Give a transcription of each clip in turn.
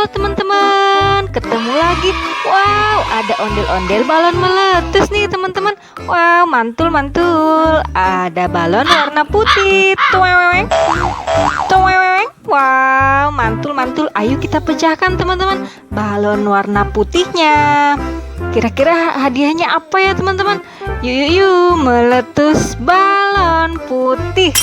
Halo teman-teman, ketemu lagi. Wow, ada ondel-ondel balon meletus nih teman-teman. Wow, mantul-mantul. Ada balon warna putih. Tuweweng, tuweweng. Wow, mantul-mantul. Ayo kita pecahkan teman-teman balon warna putihnya. Kira-kira hadiahnya apa ya teman-teman? Yuk, meletus balon putih.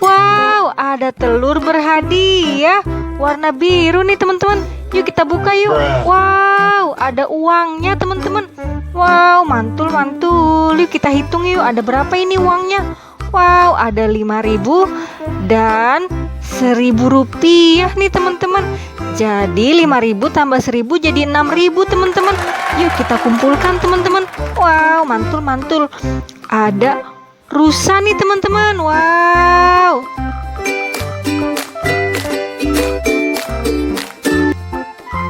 Wow, ada telur berhadiah warna biru nih teman-teman. Yuk kita buka yuk. Wow, ada uangnya teman-teman. Wow, mantul-mantul. Yuk kita hitung yuk, ada berapa ini uangnya. Wow, ada 5.000 dan 1.000 rupiah nih teman-teman. Jadi 5.000 tambah 1.000 jadi 6.000 teman-teman. Yuk kita kumpulkan teman-teman. Wow, mantul-mantul. Ada rusa nih teman-teman. Wow.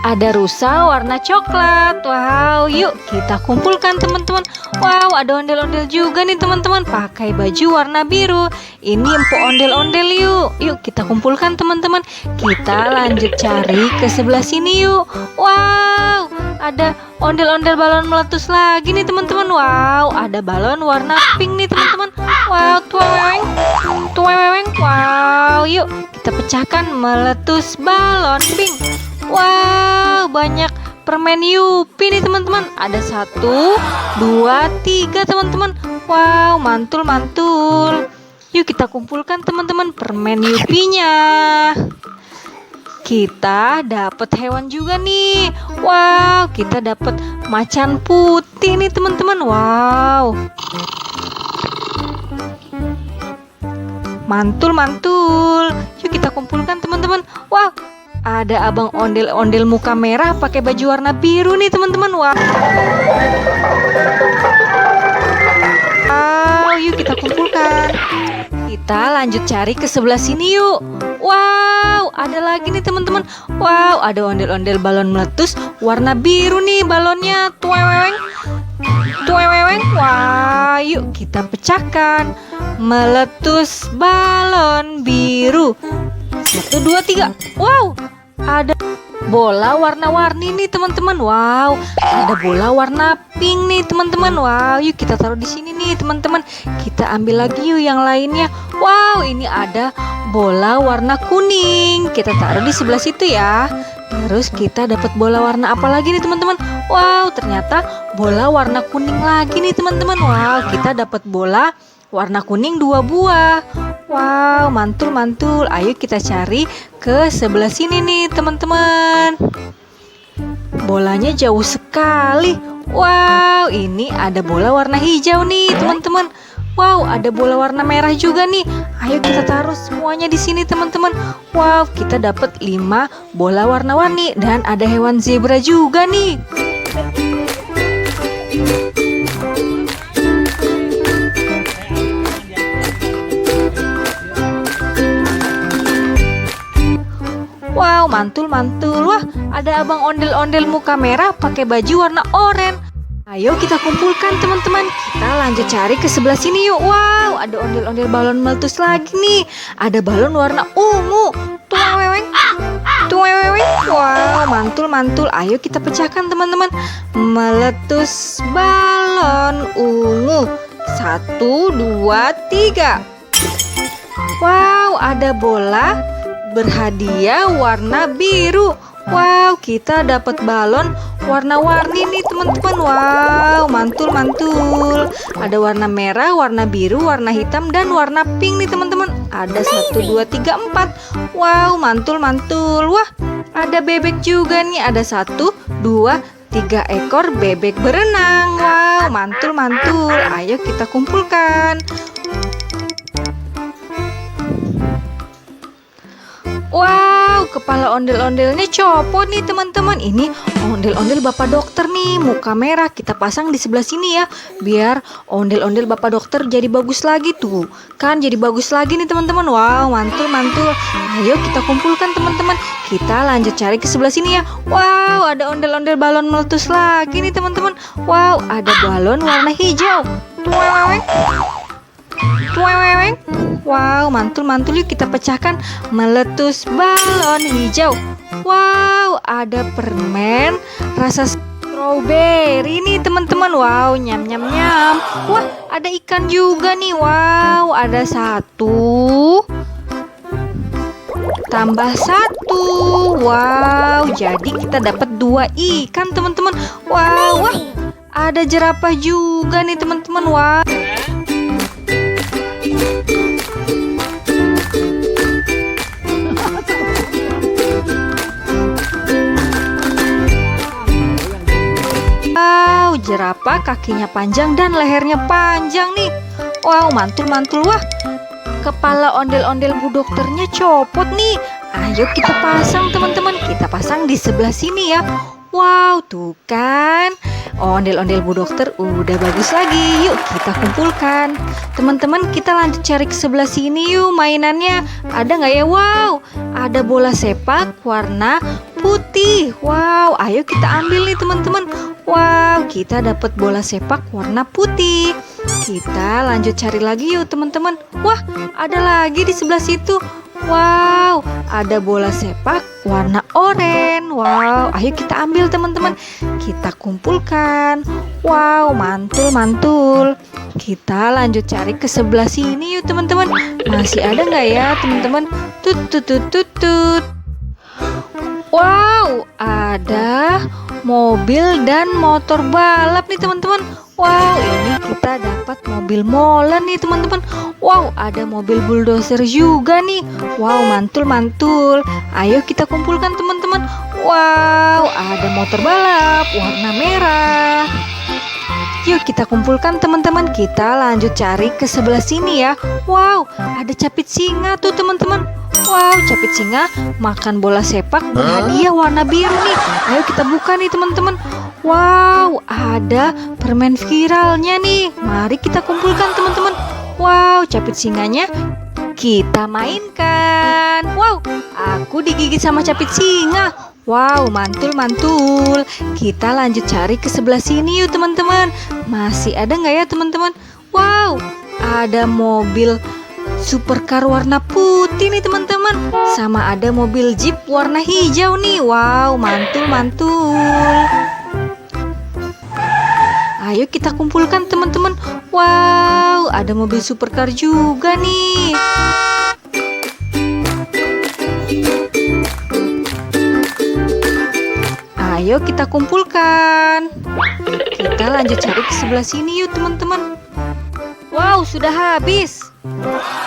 Ada rusa warna coklat. Wow, yuk kita kumpulkan teman-teman. Wow, ada ondel-ondel juga nih teman-teman, pakai baju warna biru. Ini empuk ondel-ondel yuk. Yuk kita kumpulkan teman-teman. Kita lanjut cari ke sebelah sini yuk. Wow, ada ondel-ondel balon meletus lagi nih teman-teman. Wow, ada balon warna pink nih teman-teman. Wow, tuweweng, tuweweng. Wow, yuk kita pecahkan meletus balon pink. Wow, banyak permen Yupi nih teman-teman. Ada 1, 2, 3 teman-teman. Wow, mantul-mantul. Yuk kita kumpulkan teman-teman permen Yupinya. Kita dapat hewan juga nih. Wow, kita dapat macan putih nih teman-teman. Wow, mantul-mantul. Yuk kita kumpulkan teman-teman. Wow, ada abang ondel-ondel muka merah pakai baju warna biru nih teman-teman. Wow, yuk kita kumpulkan. Kita lanjut cari ke sebelah sini yuk. Wow, ada lagi nih teman-teman. Wow, ada ondel-ondel balon meletus warna biru nih balonnya. Tuweweng, tuweweng. Wow, yuk kita pecahkan meletus balon biru. 1, 2, 3. Wow, ada bola warna-warni nih teman-teman. Wow, ada bola warna pink nih teman-teman. Wow, yuk kita taruh di sini nih teman-teman. Kita ambil lagi yuk yang lainnya. Wow, ini ada bola warna kuning. Kita taruh di sebelah situ ya. Terus kita dapat bola warna apa lagi nih teman-teman? Wow, ternyata bola warna kuning lagi nih teman-teman. Wow, kita dapat bola warna kuning 2 buah. Wow, mantul-mantul. Ayo kita cari ke sebelah sini nih teman-teman. Bolanya jauh sekali. Wow, ini ada bola warna hijau nih teman-teman. Wow, ada bola warna merah juga nih. Ayo kita taruh semuanya di sini teman-teman. Wow, kita dapat 5 bola warna-warni dan ada hewan zebra juga nih. Wow, mantul-mantul. Wah, ada abang ondel-ondel muka merah pakai baju warna oranye. Ayo kita kumpulkan teman-teman. Kita lanjut cari ke sebelah sini yuk. Wow, ada ondel-ondel balon meletus lagi nih. Ada balon warna ungu. Tuweweng, tuweweng. Wow, mantul-mantul. Ayo kita pecahkan teman-teman. Meletus balon ungu. 1, 2, 3. Wow, ada bola berhadiah warna biru. Wow, kita dapat balon warna-warni nih teman-teman. Wow, mantul-mantul. Ada warna merah, warna biru, warna hitam, dan warna pink nih teman-teman. Ada 1, 2, 3, 4. Wow, mantul-mantul. Wah, ada bebek juga nih. Ada 1, 2, 3 ekor bebek berenang. Wow, mantul-mantul. Ayo kita kumpulkan. Wow, kepala ondel-ondelnya copot nih teman-teman. Ini ondel-ondel bapak dokter nih, muka merah. Kita pasang di sebelah sini ya, biar ondel-ondel bapak dokter jadi bagus lagi tuh. Kan jadi bagus lagi nih teman-teman. Wow, mantul-mantul. Ayo kita kumpulkan teman-teman. Kita lanjut cari ke sebelah sini ya. Wow, ada ondel-ondel balon meletus lagi nih teman-teman. Wow, ada balon warna hijau. Tuweweng, tuweweng. Wow, mantul-mantul. Yuk kita pecahkan meletus balon hijau. Wow, Wow, ada permen rasa strawberry nih teman-teman. Wow, nyam nyam nyam. Wah, ada ikan juga nih. Wow, ada satu tambah satu. Wow, jadi kita dapat 2 ikan teman-teman. Wow, wah, ada jerapah juga nih teman-teman. Wah. Wow, jerapah kakinya panjang dan lehernya panjang nih. Wow, mantul-mantul. Wah, kepala ondel-ondel Bu Dokternya copot nih. Ayo kita pasang teman-teman. Kita pasang di sebelah sini ya. Wow, tuh kan. Ondel-ondel Bu Dokter udah bagus lagi. Yuk kita kumpulkan. Teman-teman, kita lanjut cari ke sebelah sini yuk mainannya. Ada nggak ya? Wow, ada bola sepak warna putih. Wow, ayo kita ambil nih teman-teman. Wow, kita dapat bola sepak warna putih. Kita lanjut cari lagi yuk teman-teman. Wah, ada lagi di sebelah situ. Wow, ada bola sepak warna oranye. Wow, ayo kita ambil teman-teman. Kita kumpulkan. Wow, mantul-mantul. Kita lanjut cari ke sebelah sini yuk teman-teman. Masih ada nggak ya teman-teman? Tut tut tut tut tut. Wow, ada mobil dan motor balap nih teman-teman. Wow, ini kita dapat mobil molen nih teman-teman. Wow, ada mobil bulldozer juga nih. Wow, mantul-mantul. Ayo kita kumpulkan teman-teman. Wow, ada motor balap warna merah. Yuk kita kumpulkan teman-teman. Kita lanjut cari ke sebelah sini ya. Wow, ada capit singa tuh teman-teman. Wow, capit singa makan bola sepak berhadiah warna biru nih. Ayo kita buka nih teman-teman. Wow, ada permen viralnya nih. Mari kita kumpulkan teman-teman. Wow, capit singanya kita mainkan. Wow, aku digigit sama capit singa. Wow, mantul-mantul. Kita lanjut cari ke sebelah sini yuk teman-teman. Masih ada nggak ya teman-teman? Wow, ada mobil supercar warna putih nih teman-teman. Sama ada mobil jeep warna hijau nih. Wow, mantul-mantul. Ayo kita kumpulkan teman-teman. Wow, ada mobil supercar juga nih. Ayo kita kumpulkan. Kita lanjut cari ke sebelah sini yuk teman-teman. Wow, sudah habis.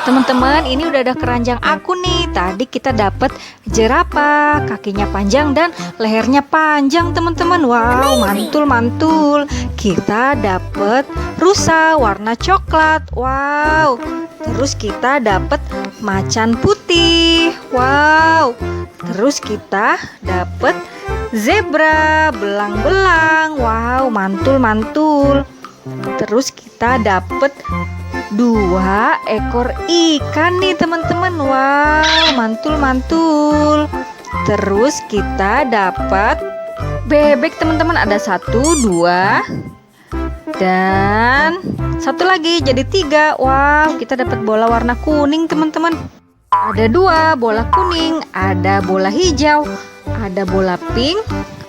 Teman-teman, ini udah ada keranjang aku nih. Tadi kita dapat jerapah, kakinya panjang dan lehernya panjang teman-teman. Wow, mantul-mantul. Kita dapat rusa warna coklat. Wow. Terus kita dapat macan putih. Wow. Terus kita dapat zebra belang-belang. Wow, mantul-mantul. Terus kita dapat 2 ekor ikan nih teman-teman. Wow, mantul-mantul. Terus kita dapat bebek teman-teman. Ada 1, 2 dan 1 lagi jadi 3. Wow, kita dapat bola warna kuning teman-teman. Ada 2 bola kuning, ada bola hijau, ada bola pink,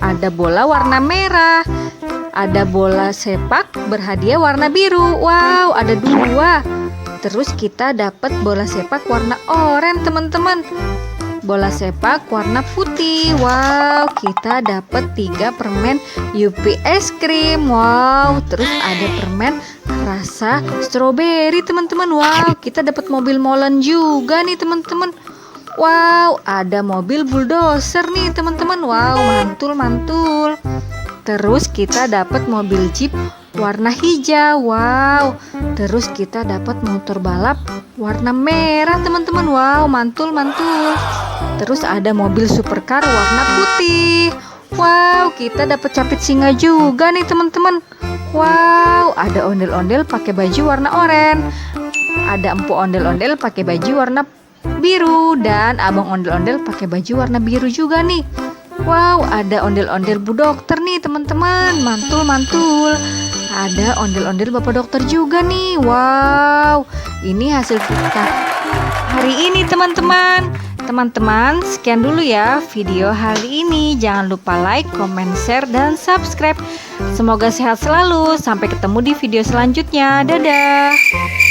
ada bola warna merah, ada bola sepak berhadiah warna biru. Wow, ada 2. Terus kita dapat bola sepak warna oranye teman-teman. Bola sepak warna putih. Wow, kita dapat 3 permen Yupi es krim. Wow, terus ada permen rasa stroberi teman-teman. Wow, kita dapat mobil molen juga nih teman-teman. Wow, ada mobil bulldozer nih teman-teman. Wow, mantul-mantul. Terus kita dapat mobil jeep warna hijau. Wow. Terus kita dapat motor balap warna merah teman-teman. Wow, mantul-mantul. Terus ada mobil supercar warna putih. Wow, kita dapat capit singa juga nih teman-teman. Wow, ada ondel-ondel pakai baju warna oranye. Ada empu ondel-ondel pakai baju warna biru dan abang ondel-ondel pakai baju warna biru juga nih. Wow, ada ondel-ondel Bu Dokter nih teman-teman. Mantul-mantul. Ada ondel-ondel Bapak Dokter juga nih. Wow, ini hasil kita hari ini teman-teman. Teman-teman, sekian dulu ya video hari ini. Jangan lupa like, comment, share, dan subscribe. Semoga sehat selalu. Sampai ketemu di video selanjutnya. Dadah.